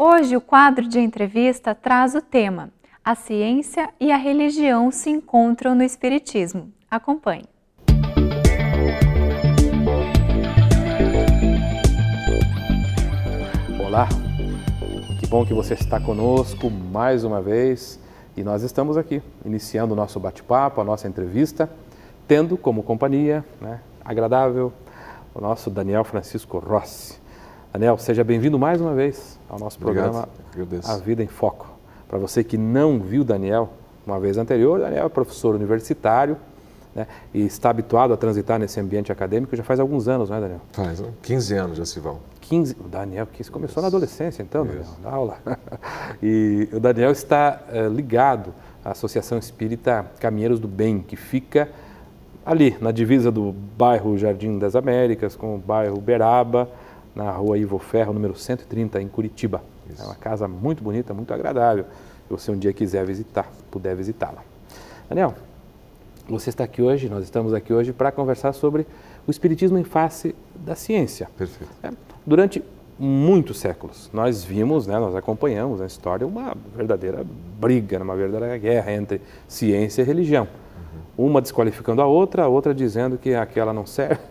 Hoje o quadro de entrevista traz o tema A ciência e a religião se encontram no Espiritismo. Acompanhe. Olá, que bom que você está conosco mais uma vez e nós estamos aqui iniciando o nosso bate-papo, a nossa entrevista, tendo como companhia agradável o nosso Daniel Francisco Rossi. Daniel, seja bem-vindo mais uma vez ao nosso programa A Vida em Foco. Para você que não viu Daniel uma vez anterior, Daniel é professor universitário, e está habituado a transitar nesse ambiente acadêmico já faz alguns anos, não é, Daniel? Faz, 15 anos já se vão. 15, o Daniel, que começou na adolescência então, Daniel, na aula. E o Daniel está ligado à Associação Espírita Caminheiros do Bem, que fica ali na divisa do bairro Jardim das Américas com o bairro Uberaba, na rua Ivo Ferro, número 130, em Curitiba. Isso. É uma casa muito bonita, muito agradável. Se você um dia quiser visitar, puder visitá-la. Daniel, você está aqui hoje, nós estamos aqui hoje para conversar sobre o Espiritismo em face da ciência. Perfeito. Durante muitos séculos, nós vimos, nós acompanhamos na história uma verdadeira briga, uma verdadeira guerra entre ciência e religião. Uma desqualificando a outra dizendo que aquela não serve.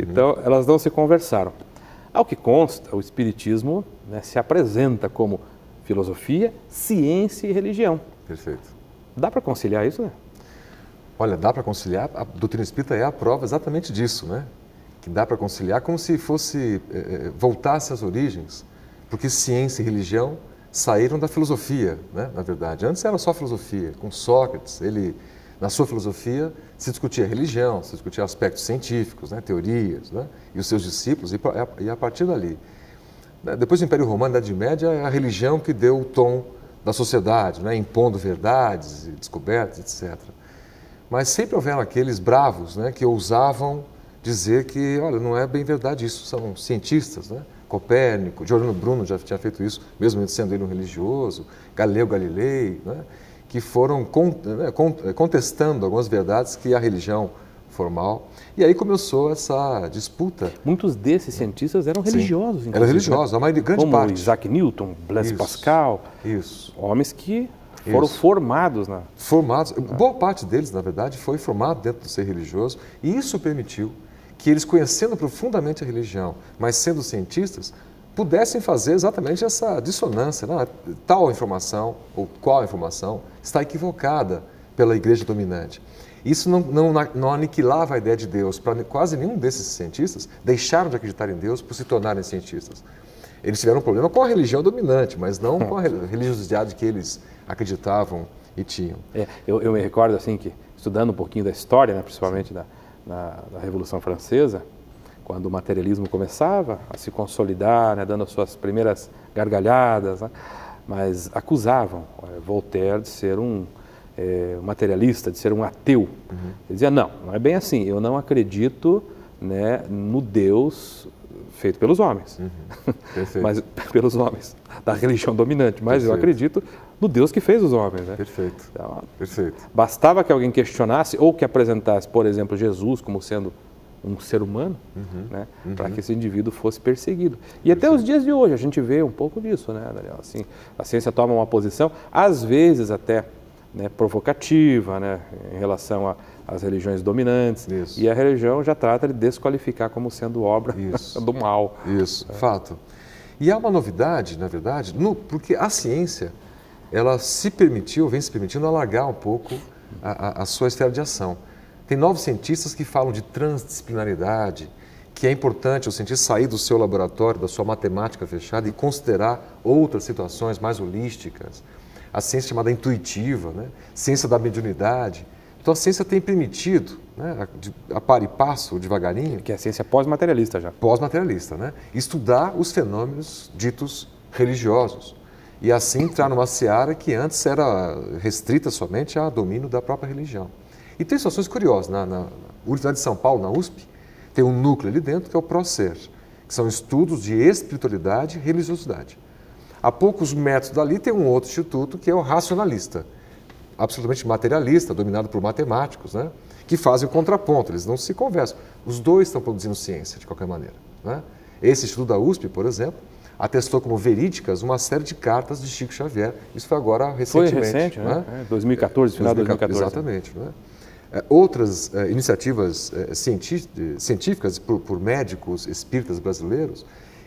Então, elas não se conversaram. Ao que consta, o Espiritismo se apresenta como filosofia, ciência e religião. Perfeito. Dá para conciliar isso, né? Olha, dá para conciliar. A doutrina espírita é a prova exatamente disso, que dá para conciliar como se fosse voltasse às origens, porque ciência e religião saíram da filosofia, na verdade. Antes era só filosofia. Com Sócrates, ele, na sua filosofia, se discutia religião, se discutia aspectos científicos, teorias, e os seus discípulos, e a partir dali. Depois do Império Romano, na Idade Média, é a religião que deu o tom da sociedade, impondo verdades, descobertas, etc. Mas sempre houveram aqueles bravos que ousavam dizer que, olha, não é bem verdade isso, são cientistas, Copérnico, Giordano Bruno já tinha feito isso, mesmo sendo ele um religioso, Galileu Galilei, que foram contestando algumas verdades que a religião formal. E aí começou essa disputa. Muitos desses cientistas eram religiosos. Sim, eram religiosos, a maioria, grande como parte. Isaac Newton, Blaise Pascal, homens que foram formados. Boa parte deles, na verdade, foi formado dentro do ser religioso, e isso permitiu que eles, conhecendo profundamente a religião, mas sendo cientistas, pudessem fazer exatamente essa dissonância. Tal informação, ou qual informação, está equivocada pela igreja dominante. Isso não aniquilava a ideia de Deus. Para quase nenhum desses cientistas deixaram de acreditar em Deus por se tornarem cientistas. Eles tiveram um problema com a religião dominante, mas não com a religiosidade que eles acreditavam e tinham. Eu me recordo assim que, estudando um pouquinho da história, principalmente da Revolução Francesa, quando o materialismo começava a se consolidar, dando as suas primeiras gargalhadas, mas acusavam Voltaire de ser um materialista, de ser um ateu. Ele dizia, não é bem assim, eu não acredito no Deus feito pelos homens, mas pelos homens, da religião dominante, mas eu acredito no Deus que fez os homens. Perfeito. Então, Perfeito. Bastava que alguém questionasse ou que apresentasse, por exemplo, Jesus como sendo um ser humano, para que esse indivíduo fosse perseguido. E até os dias de hoje a gente vê um pouco disso, Daniel? Assim, a ciência toma uma posição, às vezes até provocativa, em relação às religiões dominantes. Isso. E a religião já trata de desqualificar como sendo obra do mal. Isso, fato. E há uma novidade, na verdade, porque a ciência, ela vem se permitindo alargar um pouco a sua esfera de ação. Tem novos cientistas que falam de transdisciplinaridade, que é importante o cientista sair do seu laboratório, da sua matemática fechada e considerar outras situações mais holísticas. A ciência chamada intuitiva, ciência da mediunidade. Então a ciência tem permitido, a par e passo, devagarinho... Que é a ciência pós-materialista já. Pós-materialista, estudar os fenômenos ditos religiosos. E assim entrar numa seara que antes era restrita somente a domínio da própria religião. E tem situações curiosas. Na Universidade de São Paulo, na USP, tem um núcleo ali dentro que é o ProSer, que são estudos de espiritualidade e religiosidade. A poucos metros dali tem um outro instituto que é o racionalista, absolutamente materialista, dominado por matemáticos, que fazem o contraponto, eles não se conversam. Os dois estão produzindo ciência, de qualquer maneira. Esse instituto da USP, por exemplo, atestou como verídicas uma série de cartas de Chico Xavier. Isso foi agora recentemente. Foi recente, né? 2014, final de 2014. Exatamente. Outras iniciativas científicas por médicos espíritas brasileiros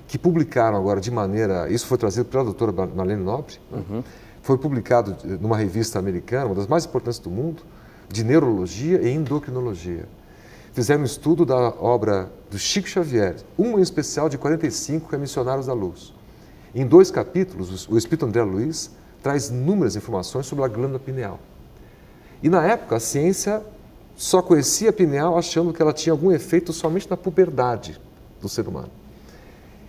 que publicaram agora de maneira... Isso foi trazido pela doutora Marlene Nobre. Foi publicado numa revista americana, uma das mais importantes do mundo, de neurologia e endocrinologia. Fizeram um estudo da obra do Chico Xavier, uma em especial de 45, que é Missionários da Luz. Em 2 capítulos, o Espírito André Luiz traz inúmeras informações sobre a glândula pineal. E na época, a ciência só conhecia a pineal achando que ela tinha algum efeito somente na puberdade do ser humano.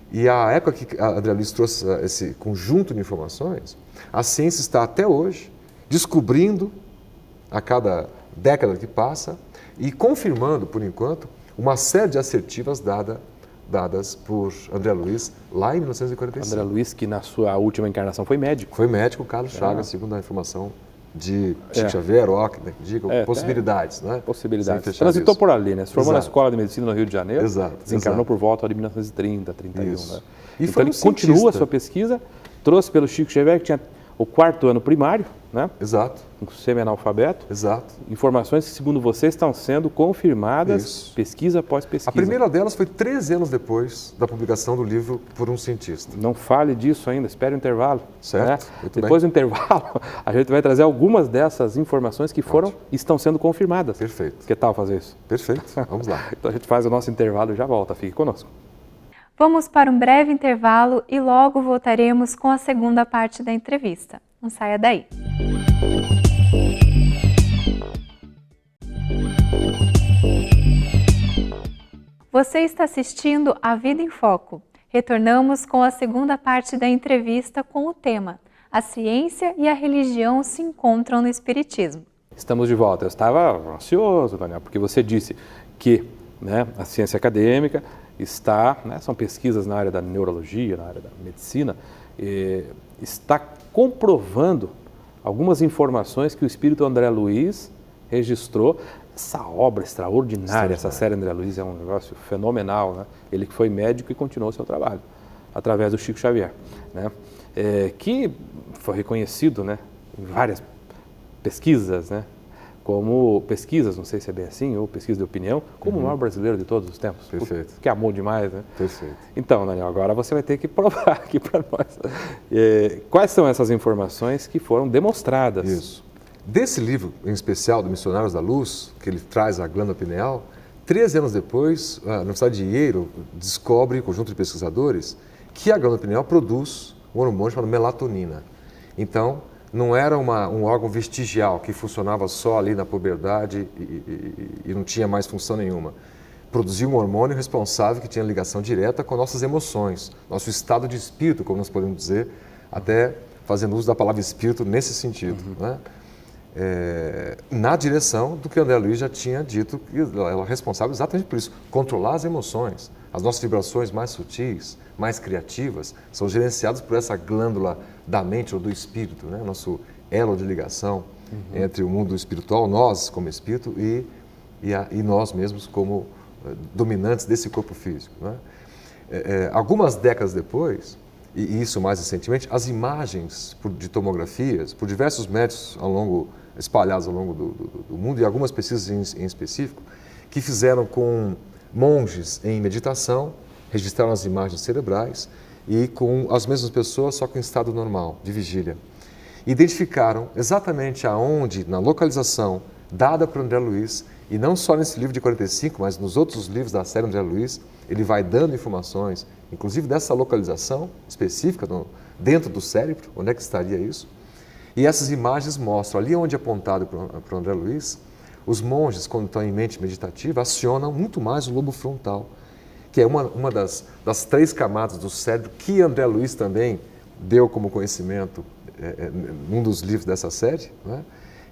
E a época que a André Luiz trouxe esse conjunto de informações, a ciência está até hoje descobrindo, a cada década que passa, e confirmando, por enquanto, uma série de assertivas dadas por André Luiz lá em 1945. André Luiz, que na sua última encarnação foi médico. Foi médico, Carlos Chagas, segundo a informação de Chico Xavier, possibilidades, né? Possibilidades. Transitou por ali, né? Se formou na Escola de Medicina no Rio de Janeiro, desencarnou por volta de 1930, 31. Né? Então ele continua a sua pesquisa, trouxe pelo Chico Xavier, que tinha o 4º ano primário, né? Exato. Um semi-analfabeto. Exato. Informações que, segundo você, estão sendo confirmadas pesquisa após pesquisa. A primeira delas foi 13 anos depois da publicação do livro por um cientista. Não fale disso ainda, espere o intervalo. Certo. Né? Depois do intervalo, a gente vai trazer algumas dessas informações que estão sendo confirmadas. Perfeito. Que tal fazer isso? Perfeito. Vamos lá. Então a gente faz o nosso intervalo e já volta. Fique conosco. Vamos para um breve intervalo e logo voltaremos com a segunda parte da entrevista. Não saia daí. Você está assistindo A Vida em Foco. Retornamos com a segunda parte da entrevista com o tema: a ciência e a religião se encontram no Espiritismo. Estamos de volta. Eu estava ansioso, Daniel, porque você disse que a ciência acadêmica são pesquisas na área da neurologia, na área da medicina, está comprovando algumas informações que o Espírito André Luiz registrou. Essa obra extraordinária, essa série André Luiz é um negócio fenomenal, né? Ele que foi médico e continuou seu trabalho através do Chico Xavier, né? Que foi reconhecido, né, em várias pesquisas, né? Como pesquisas, não sei se é bem assim, ou pesquisa de opinião, como o maior brasileiro de todos os tempos. Perfeito. Que amor demais, né? Perfeito. Então, Daniel, agora você vai ter que provar aqui para nós. Quais são essas informações que foram demonstradas? Isso. Desse livro, em especial, do Missionários da Luz, que ele traz a glândula pineal, 13 anos depois, a Universidade de Yale descobre, em conjunto de pesquisadores, que a glândula pineal produz um hormônio chamado melatonina. Então, não era um órgão vestigial que funcionava só ali na puberdade e não tinha mais função nenhuma. Produzia um hormônio responsável que tinha ligação direta com nossas emoções, nosso estado de espírito, como nós podemos dizer, até fazendo uso da palavra espírito nesse sentido, né? Na direção do que André Luiz já tinha dito, que ela é responsável exatamente por isso, controlar as emoções. As nossas vibrações mais sutis, mais criativas, são gerenciadas por essa glândula da mente ou do espírito, né? Nosso elo de ligação entre o mundo espiritual, nós como espírito, e nós mesmos como dominantes desse corpo físico, né? Algumas décadas depois, e isso mais recentemente, as imagens de tomografias, por diversos médicos espalhados ao longo do mundo, e algumas pesquisas em específico, que fizeram com monges em meditação, registraram as imagens cerebrais, e com as mesmas pessoas, só que em estado normal, de vigília. Identificaram exatamente aonde, na localização dada por André Luiz, e não só nesse livro de 45, mas nos outros livros da série André Luiz, ele vai dando informações, inclusive dessa localização específica dentro do cérebro, onde é que estaria isso. E essas imagens mostram, ali onde é apontado para o André Luiz, os monges, quando estão em mente meditativa, acionam muito mais o lobo frontal, que é uma das 3 camadas do cérebro que André Luiz também deu como conhecimento num dos livros dessa série, né?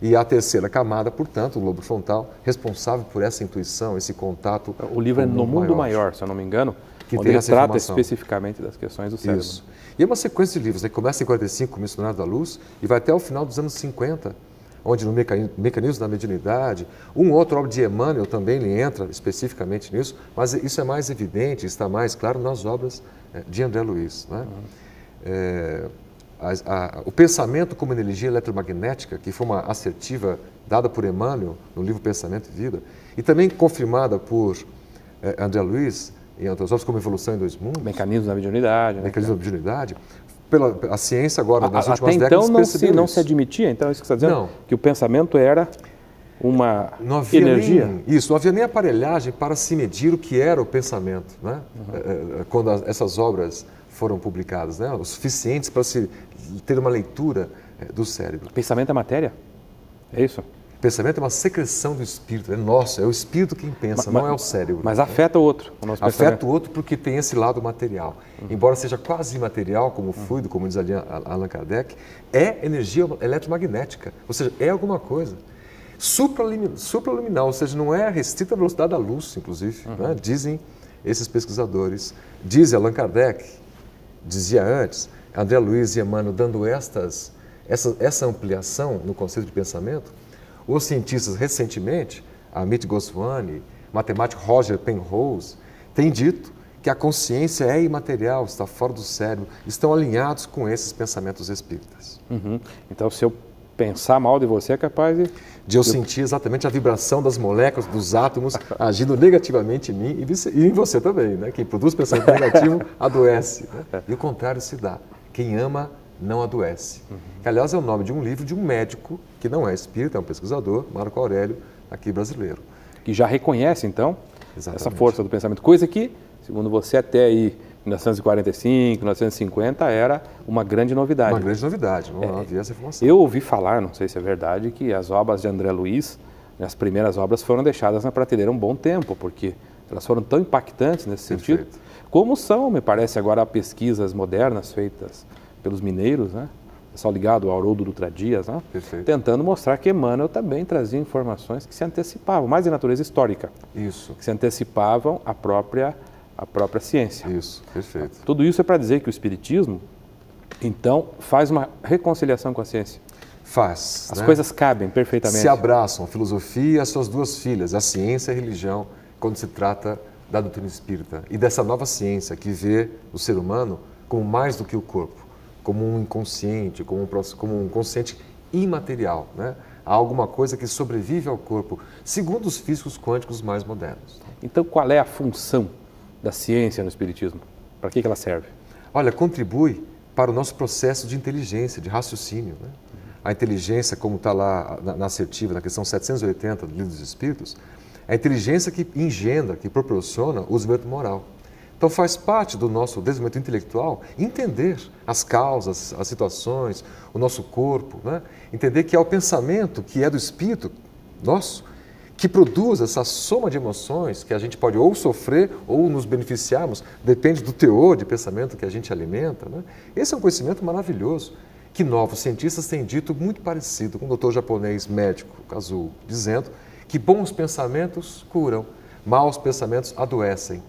E a terceira camada, portanto, o lobo frontal, responsável por essa intuição, esse contato. O livro é No Mundo Maior, se eu não me engano, onde ele trata especificamente das questões do cérebro. Isso. E é uma sequência de livros, né? Que começa em 45 com o Missionário da Luz e vai até o final dos anos 50 onde no mecanismo da mediunidade, outra obra de Emmanuel também ele entra especificamente nisso, mas isso é mais evidente, está mais claro nas obras de André Luiz. Né? O pensamento como energia eletromagnética, que foi uma assertiva dada por Emmanuel no livro Pensamento e Vida, e também confirmada por André Luiz em outras obras como Evolução em Dois Mundos. Mecanismo da mediunidade. Mecanismo da mediunidade. A ciência agora, nas últimas até décadas, então não se admitia, então, isso que você está dizendo? Não. Que o pensamento era uma não havia energia? Não havia nem aparelhagem para se medir o que era o pensamento, né? Quando essas obras foram publicadas, né? O suficientes para se ter uma leitura do cérebro. O pensamento é matéria? É isso? O pensamento é uma secreção do espírito, é nosso, é o espírito quem pensa, não é o cérebro. Mas afeta o outro, o nosso pensamento. Afeta o outro porque tem esse lado material. Embora seja quase imaterial, como o fluido, como diz Allan Kardec, é energia eletromagnética, ou seja, é alguma coisa. Supraluminal, ou seja, não é restrita à velocidade da luz, inclusive, né? Dizem esses pesquisadores. Diz Allan Kardec, dizia antes, André Luiz e Emmanuel dando essa ampliação no conceito de pensamento. Os cientistas, recentemente, Amit Goswami, matemático Roger Penrose, têm dito que a consciência é imaterial, está fora do cérebro, estão alinhados com esses pensamentos espíritas. Então, se eu pensar mal de você, é capaz de eu sentir exatamente a vibração das moléculas, dos átomos, agindo negativamente em mim e em você também, né? Quem produz pensamento negativo adoece, né? E o contrário se dá. Quem ama não adoece. Que, aliás, é o nome de um livro de um médico que não é espírita, é um pesquisador, Marco Aurélio, aqui brasileiro. Que já reconhece, então, Exatamente. essa força do pensamento. Coisa que, segundo você, até aí, 1945, 1950, era uma grande novidade. Uma grande novidade, não havia essa informação. Eu ouvi falar, não sei se é verdade, que as obras de André Luiz, as primeiras obras, foram deixadas na prateleira um bom tempo, porque elas foram tão impactantes nesse sentido, como são, me parece, agora pesquisas modernas feitas pelos mineiros, né? Pessoal ligado ao Haroldo Dutra Dias, né? Tentando mostrar que Emmanuel também trazia informações que se antecipavam, mais de natureza histórica. Isso. Que se antecipavam à própria ciência. Isso, perfeito. Tudo isso é para dizer que o Espiritismo, então, faz uma reconciliação com a ciência. Faz. As coisas cabem perfeitamente. Se abraçam a filosofia e as suas duas filhas, a ciência e a religião, quando se trata da doutrina espírita. E dessa nova ciência que vê o ser humano como mais do que o corpo, como um inconsciente, como um consciente imaterial, né? Há alguma coisa que sobrevive ao corpo, segundo os físicos quânticos mais modernos. Então, qual é a função da ciência no Espiritismo? Para que ela serve? Olha, contribui para o nosso processo de inteligência, de raciocínio, né? A inteligência, como está lá na assertiva, na questão 780 do Livro dos Espíritos, é a inteligência que engendra, que proporciona o desenvolvimento moral. Então faz parte do nosso desenvolvimento intelectual entender as causas, as situações, o nosso corpo, né? Entender que é o pensamento que é do espírito nosso, que produz essa soma de emoções que a gente pode ou sofrer ou nos beneficiarmos, depende do teor de pensamento que a gente alimenta, né? Esse é um conhecimento maravilhoso, que novos cientistas têm dito muito parecido com o doutor japonês médico Kazuo, dizendo que bons pensamentos curam, maus pensamentos adoecem.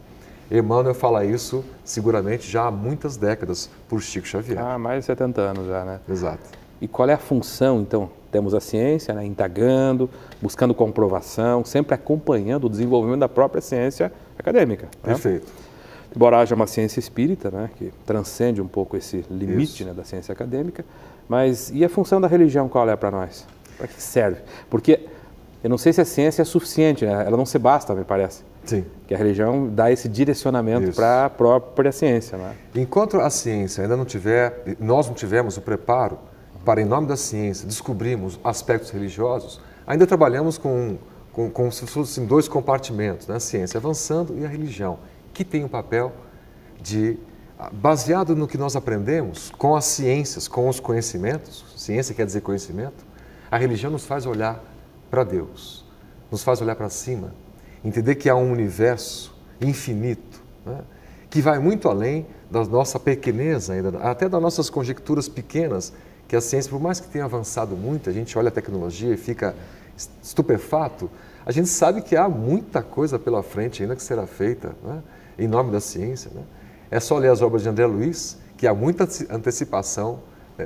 Emmanuel fala isso seguramente já há muitas décadas por Chico Xavier. Mais de 70 anos já, né? Exato. E qual é a função, então? Temos a ciência, né, indagando, buscando comprovação, sempre acompanhando o desenvolvimento da própria ciência acadêmica. Perfeito. Né? Embora haja uma ciência espírita, né, que transcende um pouco esse limite, né, da ciência acadêmica, mas e a função da religião qual é para nós? Para que serve? Porque eu não sei se a ciência é suficiente, né? Ela não se basta, me parece. Sim. Que a religião dá esse direcionamento para a própria ciência. Né? Enquanto a ciência ainda não tiver, nós não tivermos o preparo para, em nome da ciência, descobrirmos aspectos religiosos, ainda trabalhamos com se fossem dois compartimentos, né? A ciência avançando e a religião, que tem o papel de, baseado no que nós aprendemos, com as ciências, com os conhecimentos, ciência quer dizer conhecimento, a religião nos faz olhar para Deus, nos faz olhar para cima, entender que há um universo infinito, né, que vai muito além da nossa pequenez ainda, até das nossas conjecturas pequenas, que a ciência, por mais que tenha avançado muito, a gente olha a tecnologia e fica estupefato, a gente sabe que há muita coisa pela frente ainda que será feita, né, em nome da ciência. Né? É só ler as obras de André Luiz, que há muita antecipação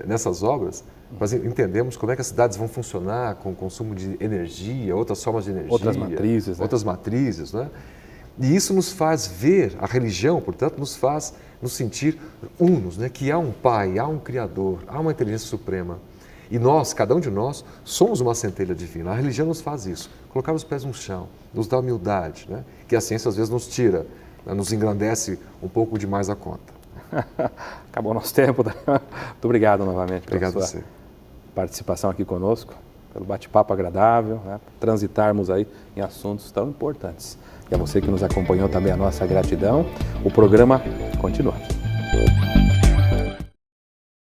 nessas obras, Nós entendemos como é que as cidades vão funcionar com o consumo de energia, outras formas de energia. Outras matrizes. Né? Outras matrizes, né? E isso nos faz ver, a religião, portanto, nos faz nos sentir unos, né? Que há um Pai, há um Criador, há uma inteligência suprema. E nós, cada um de nós, somos uma centelha divina. A religião nos faz isso, colocar os pés no chão, nos dá humildade, né? Que a ciência às vezes nos tira, né? Nos engrandece um pouco demais a conta. Acabou o nosso tempo. Muito obrigado novamente Obrigado pela a sua você. participação aqui conosco, pelo bate-papo agradável, né? Transitarmos aí em assuntos tão importantes. E a você que nos acompanhou também a nossa gratidão. O programa continua.